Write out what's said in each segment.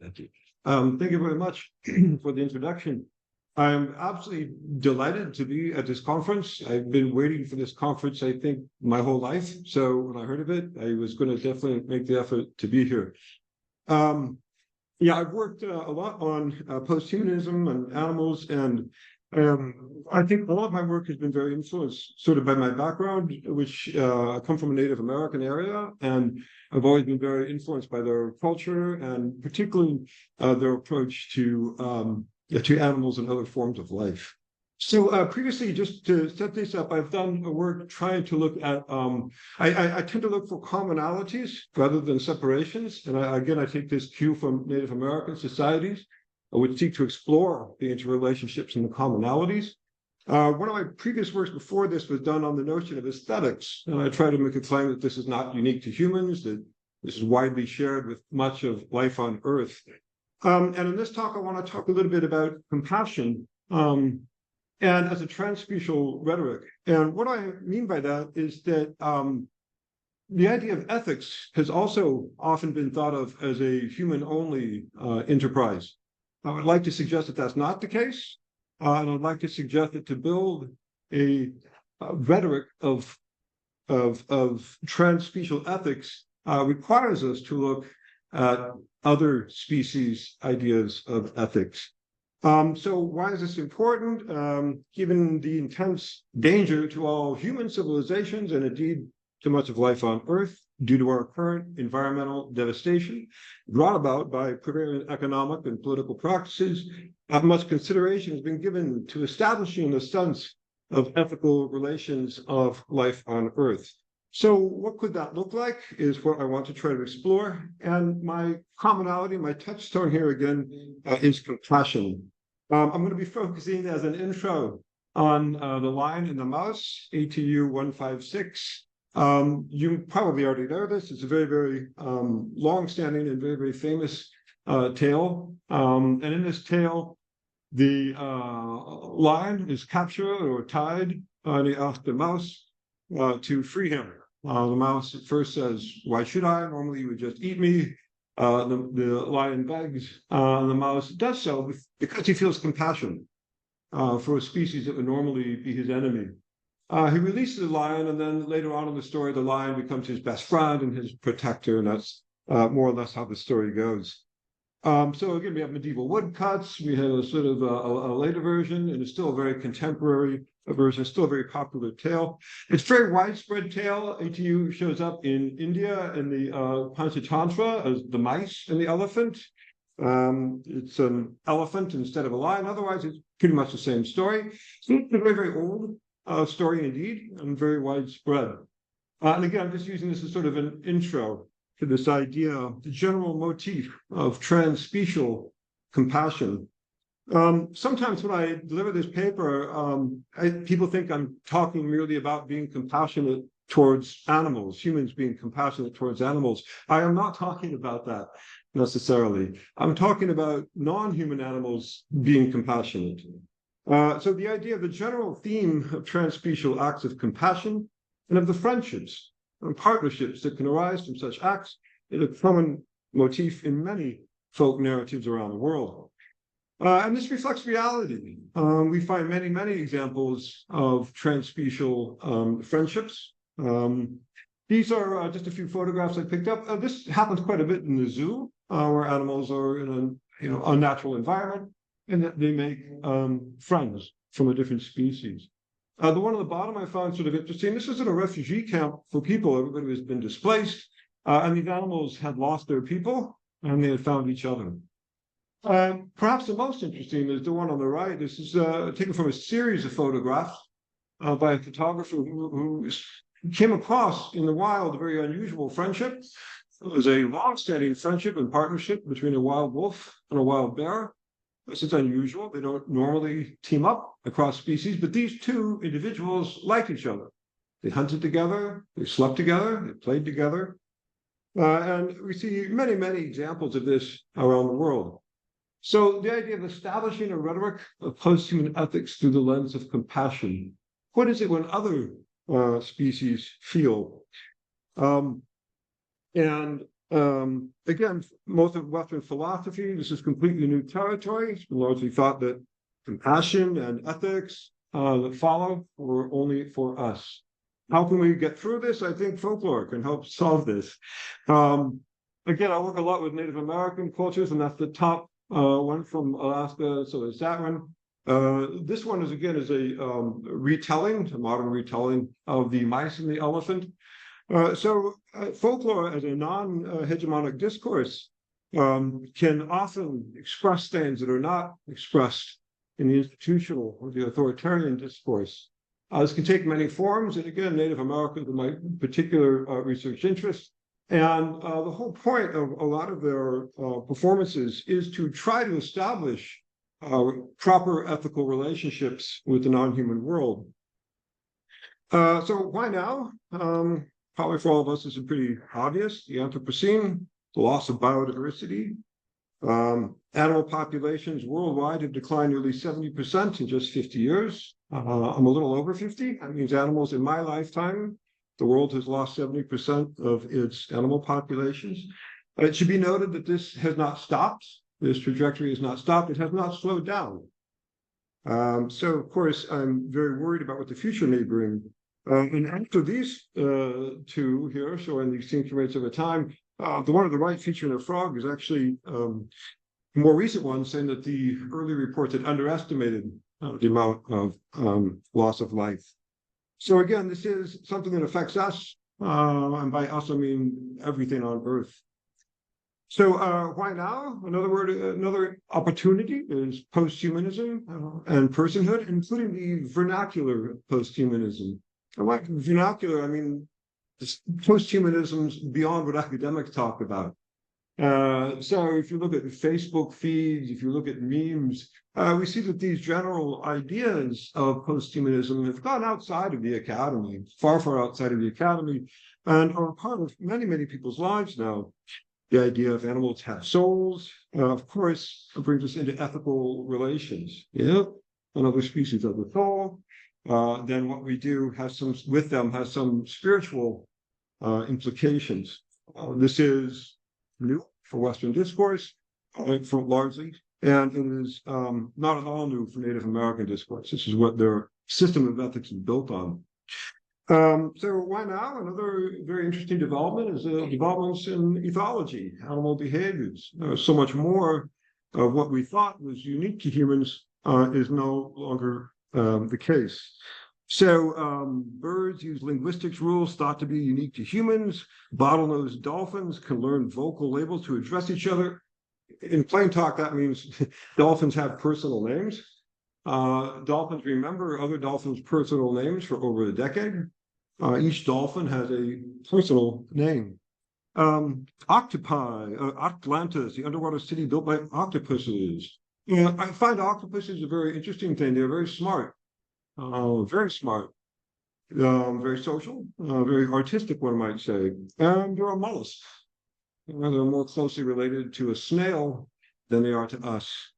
Thank you. Thank you very much for the introduction. I'm absolutely delighted to be at this conference. I've been waiting for this conference, I think, my whole life. So when I heard of it, I was going to definitely make the effort to be here. Yeah, I've worked a lot on posthumanism and animals, and I think a lot of my work has been very influenced sort of by my background, which I come from a Native American area, and I've always been very influenced by their culture and particularly their approach to animals and other forms of life. So previously, just to set this up, I've done work trying to look at, I tend to look for commonalities rather than separations. And again, I take this cue from Native American societies, which seek to explore the interrelationships and the commonalities. One of my previous works before this was done on the notion of aesthetics. And I try to make a claim that this is not unique to humans, that this is widely shared with much of life on Earth. And in this talk, I want to talk a little bit about compassion. And as a transspecial rhetoric. And what I mean by that is that the idea of ethics has also often been thought of as a human-only enterprise. I would like to suggest that that's not the case. And I'd like to suggest that to build a rhetoric of transspecial ethics requires us to look at other species' ideas of ethics. So why is this important? Given the intense danger to all human civilizations and indeed to much of life on Earth due to our current environmental devastation brought about by prevailing economic and political practices, much consideration has been given to establishing a sense of ethical relations of life on Earth. So what could that look like is what I want to try to explore. And my commonality, my touchstone here again, is compassion. I'm going to be focusing as an intro on the lion and the mouse, ATU 156. You probably already know this. It's a very, very long-standing and very, very famous tale. And in this tale, the lion is captured or tied, and he asks the mouse to free him. The mouse at first says, "Why should I? Normally you would just eat me." The lion begs, and the mouse does so because he feels compassion for a species that would normally be his enemy. He releases the lion, and then later on in the story, the lion becomes his best friend and his protector, and that's more or less how the story goes. So again, we have medieval woodcuts. We have a sort of a later version, and it's still a very contemporary version, still a very popular tale. It's a very widespread tale. ATU shows up in India in the Panchatantra as the mice and the elephant. It's an elephant instead of a lion. Otherwise, it's pretty much the same story. So it's a very, very old story indeed, and very widespread. And again, I'm just using this as sort of an intro to this idea, the general motif of transspecial compassion. Sometimes when I deliver this paper, people think I'm talking merely about being compassionate towards animals, humans being compassionate towards animals. I am not talking about that necessarily. I'm talking about non-human animals being compassionate. So the idea of the general theme of transspecial acts of compassion and of the friendships and partnerships that can arise from such acts is a common motif in many folk narratives around the world. And this reflects reality. We find many, many examples of transspecial friendships. These are just a few photographs I picked up. This happens quite a bit in the zoo, where animals are in an unnatural environment, and that they make friends from a different species. The one on the bottom I found sort of interesting. This is in a refugee camp for people. Everybody has been displaced, and these animals had lost their people, and they had found each other. Perhaps the most interesting is the one on the right. This is taken from a series of photographs by a photographer who came across in the wild a very unusual friendship. It was a long-standing friendship and partnership between a wild wolf and a wild bear. This is unusual. They don't normally team up across species, but these two individuals liked each other. They hunted together, they slept together, they played together. And we see many, many examples of this around the world. So the idea of establishing a rhetoric of posthuman ethics through the lens of compassion. What is it when other species feel? And Again, most of Western philosophy, this is completely new territory. It's been largely thought that compassion and ethics that follow were only for us. How can we get through this? I think folklore can help solve this. Again, I work a lot with Native American cultures, and that's the top one from Alaska. So there's that one. This one is again is a retelling, a modern retelling of the mice and the elephant. Folklore as a non-hegemonic discourse can often express things that are not expressed in the institutional or the authoritarian discourse. This can take many forms, and again, Native Americans are my particular research interest. And the whole point of a lot of their performances is to try to establish proper ethical relationships with the non-human world. So why now? Probably for all of us, this is pretty obvious. The Anthropocene, the loss of biodiversity. Animal populations worldwide have declined nearly 70% in just 50 years. I'm a little over 50. That means animals in my lifetime, the world has lost 70% of its animal populations. It should be noted that this has not stopped. This trajectory has not stopped. It has not slowed down. So, of course, I'm very worried about what the future may bring. And after these two here, showing the extinction rates over time, the one on the right featuring a frog is actually a more recent one saying that the early reports had underestimated the amount of loss of life. So again, this is something that affects us, and by us I mean everything on Earth. So why now? Another opportunity is posthumanism and personhood, including the vernacular posthumanism. And by vernacular, I mean posthumanism's beyond what academics talk about. So if you look at Facebook feeds, if you look at memes, we see that these general ideas of posthumanism have gone outside of the academy, far, far outside of the academy, and are part of many, many people's lives now. The idea of animals have souls, of course, brings us into ethical relations. Yeah, another species of the soul. Then what we do has some spiritual implications. This is new for Western discourse, largely, and it is not at all new for Native American discourse. This is what their system of ethics is built on. So why now? Another very interesting development is developments in ethology, animal behaviors. So much more of what we thought was unique to humans is no longer the case. So birds use linguistics rules thought to be unique to humans. Bottlenose dolphins can learn vocal labels to address each other. In plain talk, that means dolphins have personal names. Dolphins remember other dolphins' personal names for over a decade. Each dolphin has a personal name. Octopi, Atlantis, the underwater city built by octopuses. I find octopuses a very interesting thing. They're very smart, very social, very artistic, one might say. And they're a mollusk. They're more closely related to a snail than they are to us.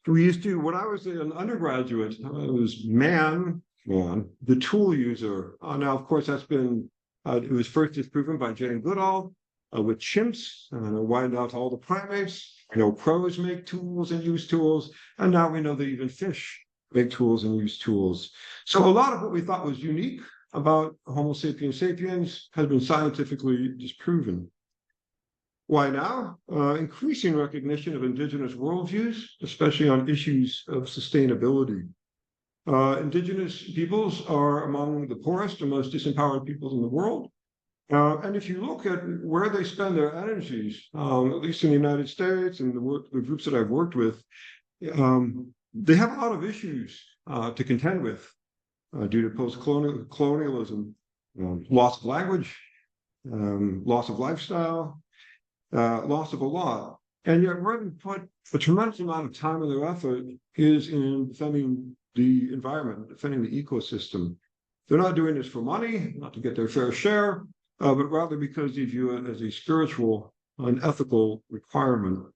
We used to, when I was an undergraduate, it was the tool user. Now, of course, that's been, it was first disproven by Jane Goodall with chimps, and widened out to all the primates. We know crows make tools and use tools, and now we know that even fish make tools and use tools. So a lot of what we thought was unique about Homo sapiens sapiens has been scientifically disproven. Why now? Increasing recognition of indigenous worldviews, especially on issues of sustainability. Indigenous peoples are among the poorest and most disempowered peoples in the world. And if you look at where they spend their energies, at least in the United States and the groups that I've worked with, they have a lot of issues to contend with due to post-colonialism, loss of language, loss of lifestyle, loss of a lot. And yet where they put a tremendous amount of time and their effort is in defending the environment, defending the ecosystem. They're not doing this for money, not to get their fair share, but rather because they view it as a spiritual and ethical requirement.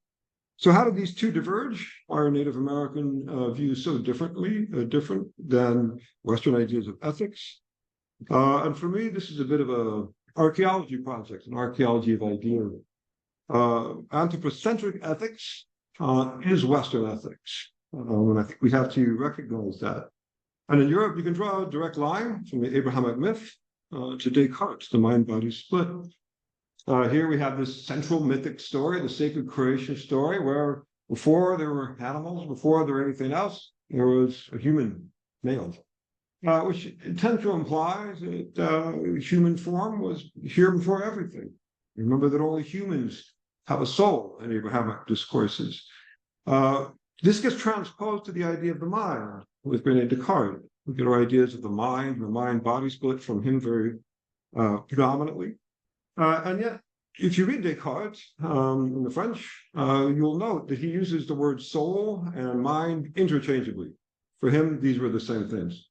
So how do these two diverge? Are Native American views so different than Western ideas of ethics? And for me, this is a bit of a archaeology projects, an archaeology of ideas. Anthropocentric ethics is Western ethics. And I think we have to recognize that. And in Europe, you can draw a direct line from the Abrahamic myth to Descartes, the mind-body split. Here we have this central mythic story, the sacred creation story, where before there were animals, before there were anything else, there was a human male, which tends to imply that human form was here before everything. Remember that only humans have a soul in Abrahamic discourses. This gets transposed to the idea of the mind with René Descartes. We get our ideas of the mind-body split from him very predominantly. And yet, if you read Descartes in the French, you'll note that he uses the word soul and mind interchangeably. For him, these were the same things.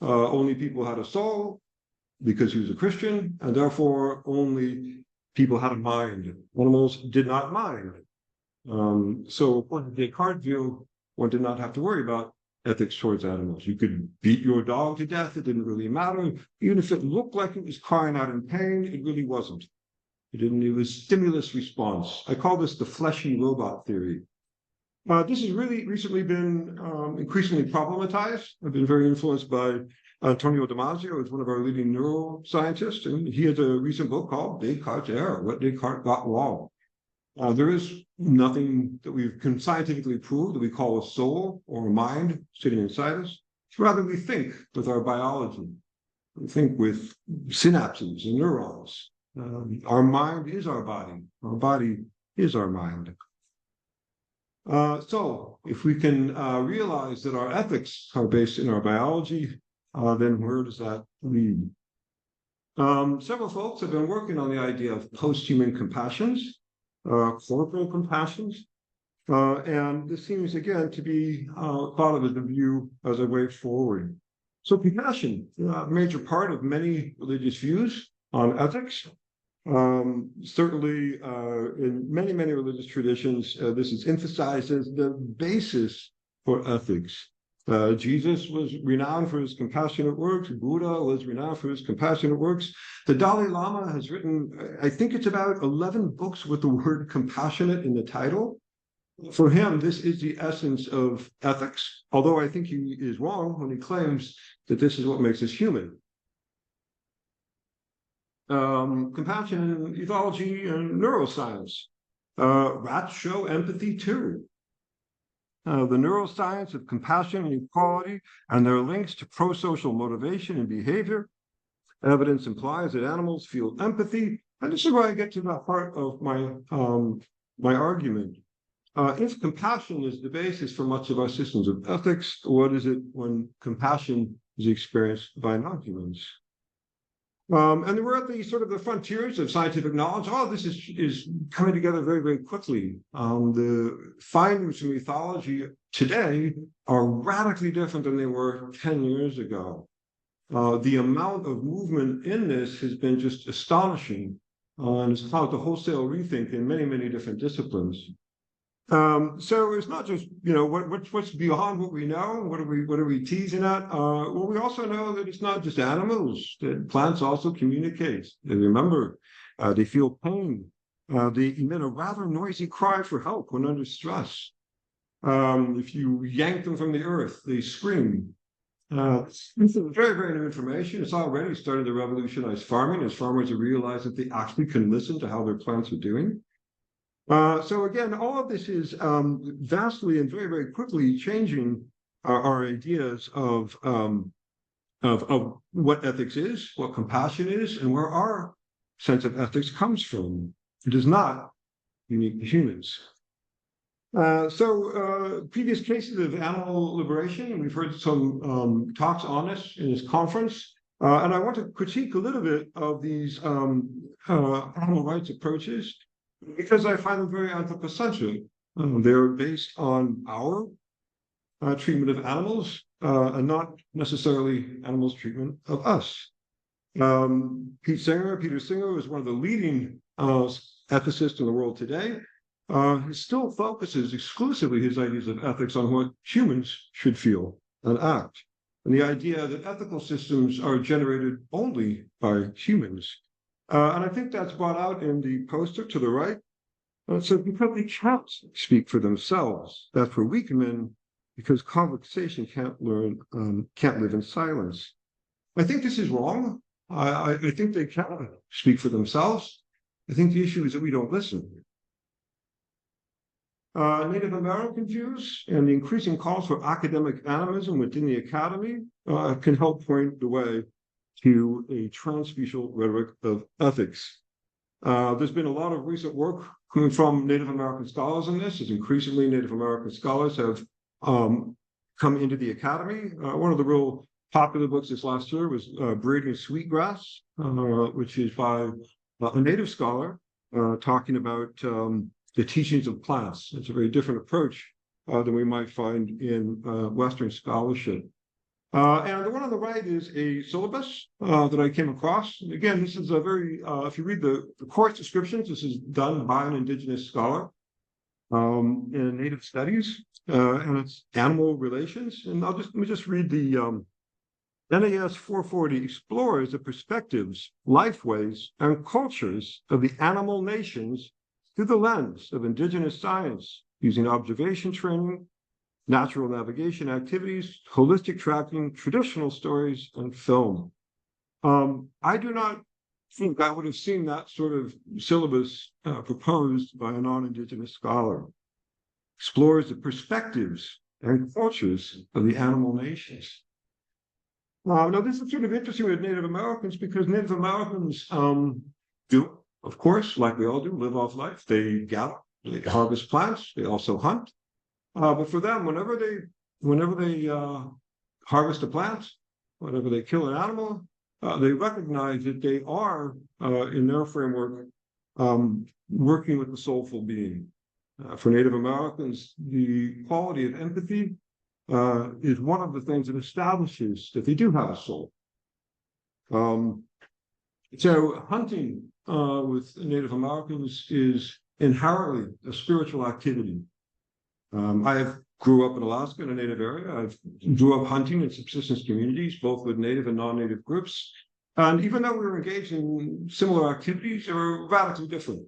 Only people had a soul because he was a Christian, and therefore only people had a mind. Animals did not mind. So according to Descartes' view, one did not have to worry about ethics towards animals. You could beat your dog to death, it didn't really matter. Even if it looked like it was crying out in pain, it really wasn't. It was stimulus response. I call this the fleshy robot theory. This has really recently been increasingly problematized. I've been very influenced by Antonio Damasio, who's one of our leading neuroscientists, and he has a recent book called Descartes' Error, What Descartes Got Wrong. There is nothing that we can scientifically prove that we call a soul or a mind sitting inside us. Rather, we think with our biology. We think with synapses and neurons. Our mind is our body. Our body is our mind. So if we can realize that our ethics are based in our biology, then where does that lead? Several folks have been working on the idea of posthuman compassions, corporal compassions, and this seems again to be thought of as a view as a way forward. So compassion, a major part of many religious views on ethics. Certainly in many religious traditions, this is emphasized as the basis for ethics. Jesus was renowned for his compassionate works. Buddha was renowned for his compassionate works. The Dalai Lama has written, I think it's about 11 books with the word compassionate in the title. For him, this is the essence of ethics, although I think he is wrong when he claims that this is what makes us human. Compassion in ethology and neuroscience. Rats show empathy too. The neuroscience of compassion and equality and their links to pro-social motivation and behavior. Evidence implies that animals feel empathy, and this is where I get to the heart of my my argument. If compassion is the basis for much of our systems of ethics, what is it when compassion is experienced by non-humans? And we're at the sort of the frontiers of scientific knowledge. All of this is coming together very quickly. The findings from ethology today are radically different than they were 10 years ago. The amount of movement in this has been just astonishing, and it's caused a wholesale rethink in many different disciplines. So it's not just, what's beyond what we know. What are we teasing at? Well, we also know that it's not just animals, that plants also communicate. They remember, they feel pain. They emit a rather noisy cry for help when under stress. If you yank them from the earth, they scream. This is very new information. It's already started to revolutionize farming as farmers have realized that they actually can listen to how their plants are doing. So again, all of this is vastly and very quickly changing our ideas of what ethics is, what compassion is, and where our sense of ethics comes from. It is not unique to humans. Previous cases of animal liberation, we've heard some talks on this in this conference, and I want to critique a little bit of these animal rights approaches, because I find them very anthropocentric. They're based on our treatment of animals and not necessarily animals' treatment of us. Peter Singer is one of the leading ethicists in the world today. He still focuses exclusively his ideas of ethics on what humans should feel and act, and the idea that ethical systems are generated only by humans. And I think that's brought out in the poster to the right. So because they can't speak for themselves, that's where we come in, because conversation can't live in silence. I think this is wrong. I think they can speak for themselves. I think the issue is that we don't listen. Native American views and the increasing calls for academic animism within the academy can help point the way to a trans-special rhetoric of ethics. There's been a lot of recent work coming from Native American scholars on this, as increasingly Native American scholars have come into the academy. One of the real popular books this last year was Braiding Sweetgrass, which is by a Native scholar talking about the teachings of plants. It's a very different approach than we might find in Western scholarship. And the one on the right is a syllabus that I came across. And again, this is a very, if you read the course descriptions, this is done by an indigenous scholar in Native studies, and it's animal relations. And let me just read the NAS 440 explores the perspectives, lifeways, and cultures of the animal nations through the lens of indigenous science, using observation training, natural navigation activities, holistic tracking, traditional stories, and film. I do not think I would have seen that sort of syllabus proposed by a non-indigenous scholar. Explores the perspectives and cultures of the animal nations. Now, this is sort of interesting with Native Americans, because Native Americans do, of course, like we all do, live off life. They gather, they harvest plants, they also hunt. But for them, whenever they harvest a plant, whenever they kill an animal, they recognize that they are, in their framework, working with the soulful being. For Native Americans, the quality of empathy is one of the things that establishes that they do have a soul. So hunting with Native Americans is inherently a spiritual activity. I grew up in Alaska in a Native area. I grew up hunting in subsistence communities, both with Native and non-Native groups. And even though we were engaged in similar activities, they were radically different.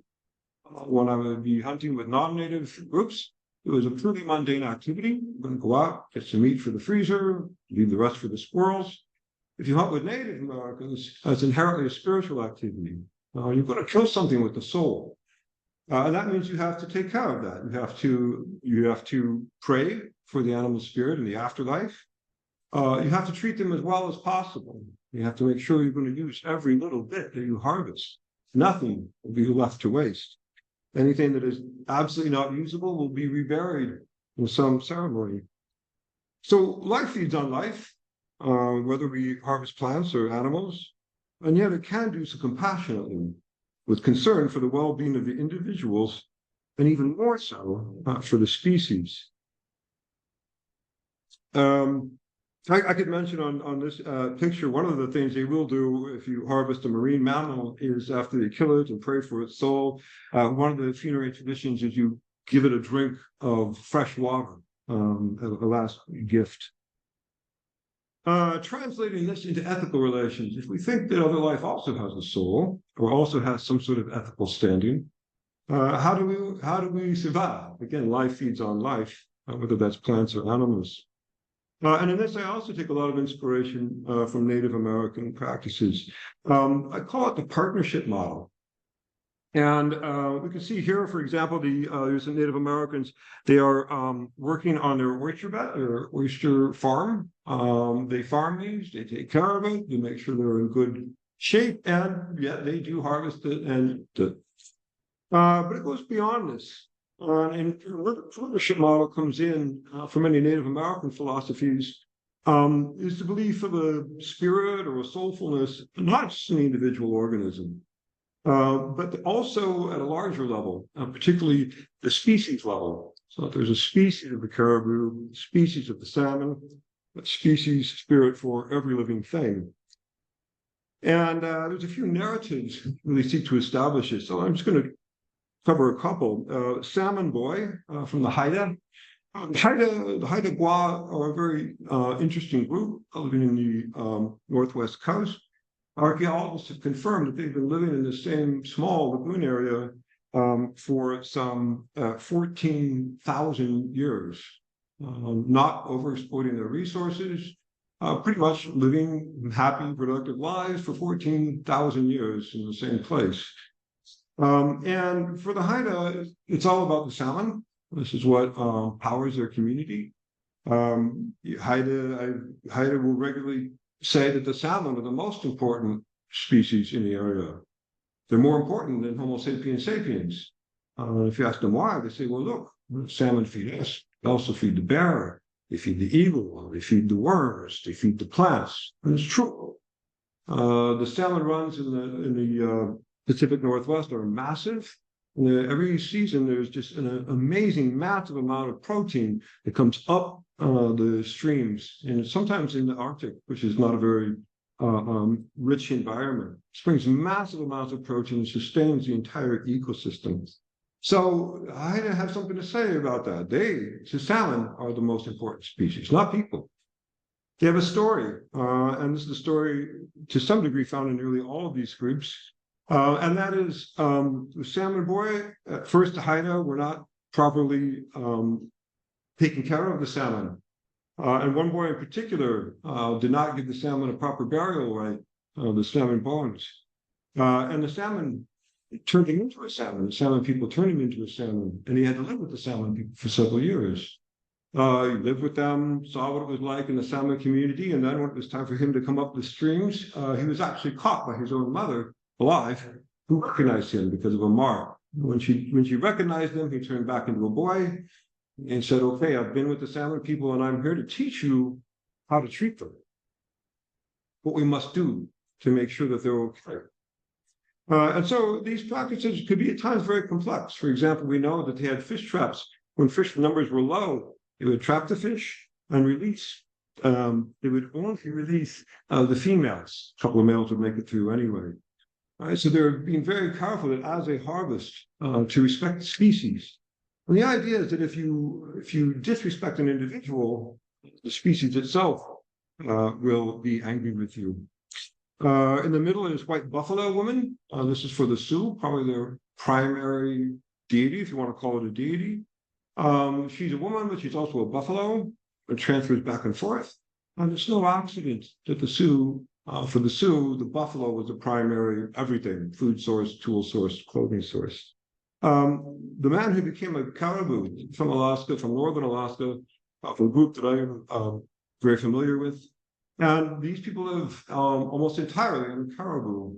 When I would be hunting with non-Native groups, it was a pretty mundane activity. We're going to go out, get some meat for the freezer, leave the rest for the squirrels. If you hunt with Native Americans, it's inherently a spiritual activity. You're going to kill something with the soul. And that means you have to take care of that. You have to pray for the animal spirit in the afterlife. You have to treat them as well as possible. You have to make sure you're going to use every little bit that you harvest. Nothing will be left to waste. Anything that is absolutely not usable will be reburied in some ceremony. So life feeds on life, whether we harvest plants or animals, and yet it can do so compassionately, with concern for the well-being of the individuals, and even more so for the species. I could mention on this picture, one of the things they will do if you harvest a marine mammal is, after they kill it and pray for its soul, one of the funerary traditions is you give it a drink of fresh water, a last gift. Translating this into ethical relations, if we think that other life also has a soul, or also has some sort of ethical standing, how do we survive? Again, life feeds on life, whether that's plants or animals. And in this, I also take a lot of inspiration from Native American practices. I call it the partnership model. And we can see here, for example, there's some Native Americans. They are working on their oyster bed, their oyster farm. They farm these, they take care of it, they make sure they're in good shape, and yet they do harvest it. But it goes beyond this. And the partnership model comes in for many Native American philosophies, is the belief of a spirit or a soulfulness, not just an individual organism, but also at a larger level, particularly the species level. So there's a species of the caribou, species of the salmon, a species spirit for every living thing. And there's a few narratives that really seek to establish this. So I'm just going to cover a couple. Salmon Boy from the Haida. The Haida Gua are a very interesting group living in the northwest coast. archaeologists have confirmed that they've been living in the same small lagoon area for some 14,000 years, not overexploiting their resources, pretty much living happy, productive lives for 14,000 years in the same place. And for the Haida, it's all about the salmon. This is what powers their community. Haida will regularly say that the salmon are the most important species in the area. They're more important than Homo sapiens sapiens. If you ask them why, they say, well, look, salmon feed us. They also feed the bear. They feed the eagle. They feed the worms. They feed the plants. And it's true. The salmon runs in the Pacific Northwest are massive. Every season, there's just an amazing, massive amount of protein that comes up the streams, and sometimes in the Arctic, which is not a very rich environment. It brings massive amounts of protein, sustains the entire ecosystem. So I have something to say about that. The salmon are the most important species, not people. They have a story, and this is a story to some degree found in nearly all of these groups. And that is the salmon boy. At first, the Haida were not properly taking care of the salmon. And one boy in particular did not give the salmon a proper burial right, the salmon bones. And the salmon turned him into a salmon. The salmon people turned him into a salmon. And he had to live with the salmon people for several years. He lived with them, saw what it was like in the salmon community. And then when it was time for him to come up the streams, he was actually caught by his own mother, alive, who recognized him because of a mark. When she recognized him, he turned back into a boy and said, okay, I've been with the salmon people and I'm here to teach you how to treat them, what we must do to make sure that they're okay. And so these practices could be at times very complex. For example, we know that they had fish traps. When fish numbers were low, they would trap the fish and release. They would only release the females. A couple of males would make it through anyway. So they're being very careful that as they harvest to respect the species. And the idea is that if you disrespect an individual, the species itself will be angry with you. In the middle is white buffalo woman. This is for the Sioux, probably their primary deity, if you want to call it a deity. She's a woman, but she's also a buffalo. It transfers back and forth. And it's no accident that the Sioux, for the Sioux, the buffalo was the primary everything, food source, tool source, clothing source. The man who became a caribou from Alaska, from northern Alaska, from a group that I'm very familiar with. And these people live almost entirely on caribou,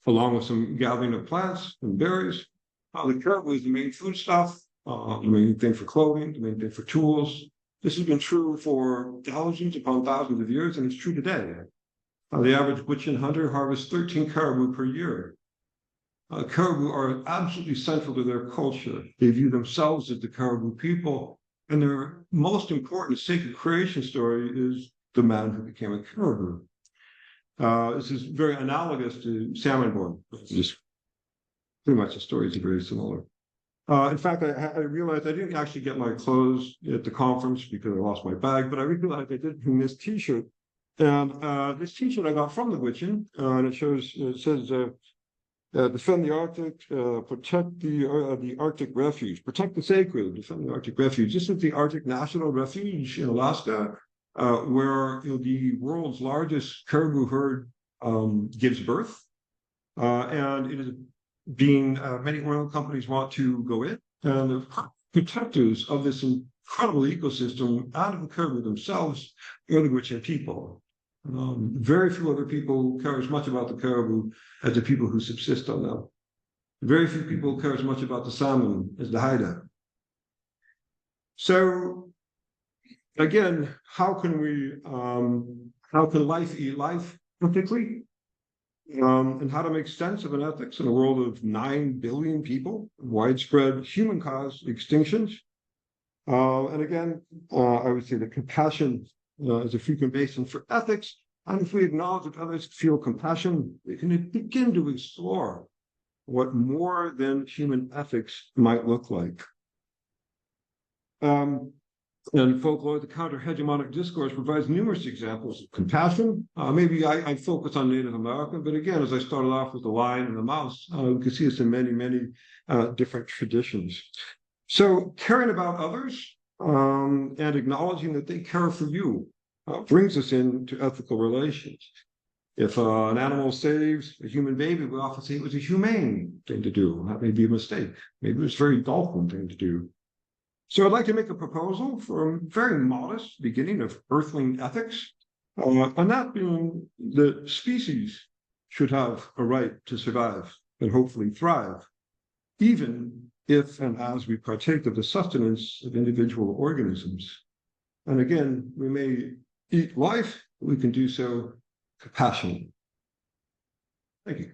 along with some gathering of plants and berries. The caribou is the main foodstuff, the main thing for clothing, the main thing for tools. This has been true for thousands upon thousands of years, and it's true today. The average Gwich'in hunter harvests 13 caribou per year. Caribou are absolutely central to their culture. They view themselves as the caribou people, and their most important sacred creation story is the man who became a caribou. This is very analogous to salmon born. Just pretty much the stories are very similar. In fact, I realized I didn't actually get my clothes at the conference because I lost my bag, but I realized I did bring this T-shirt. And this T-shirt I got from the Gwich'in, and it says, defend the Arctic, protect the Arctic refuge, protect the sacred, defend the Arctic refuge. This is the Arctic National Refuge in Alaska, where the world's largest caribou herd gives birth. And it is being, many oil companies want to go in, and the protectors of this incredible ecosystem and of the caribou themselves are the Gwich'in people. Very few other people care as much about the caribou as the people who subsist on them. Very few people care as much about the salmon as the Haida. So again, how can life eat life ethically? And how to make sense of an ethics in a world of 9 billion people, widespread human-caused extinctions. And again, I would say that compassion is a frequent basis for ethics. And if we acknowledge that others feel compassion, we can begin to explore what more than human ethics might look like. And folklore, the counter-hegemonic discourse provides numerous examples of compassion. Maybe I focus on Native American, but again, as I started off with the lion and the mouse, we can see this in many, many different traditions. So caring about others and acknowledging that they care for you brings us into ethical relations. If an animal saves a human baby, we often say it was a humane thing to do. That may be a mistake. Maybe it was a very dolphin thing to do. So I'd like to make a proposal for a very modest beginning of earthling ethics, and that being that species should have a right to survive and hopefully thrive, even if and as we partake of the sustenance of individual organisms. And again, we may eat life, but we can do so compassionately. Thank you.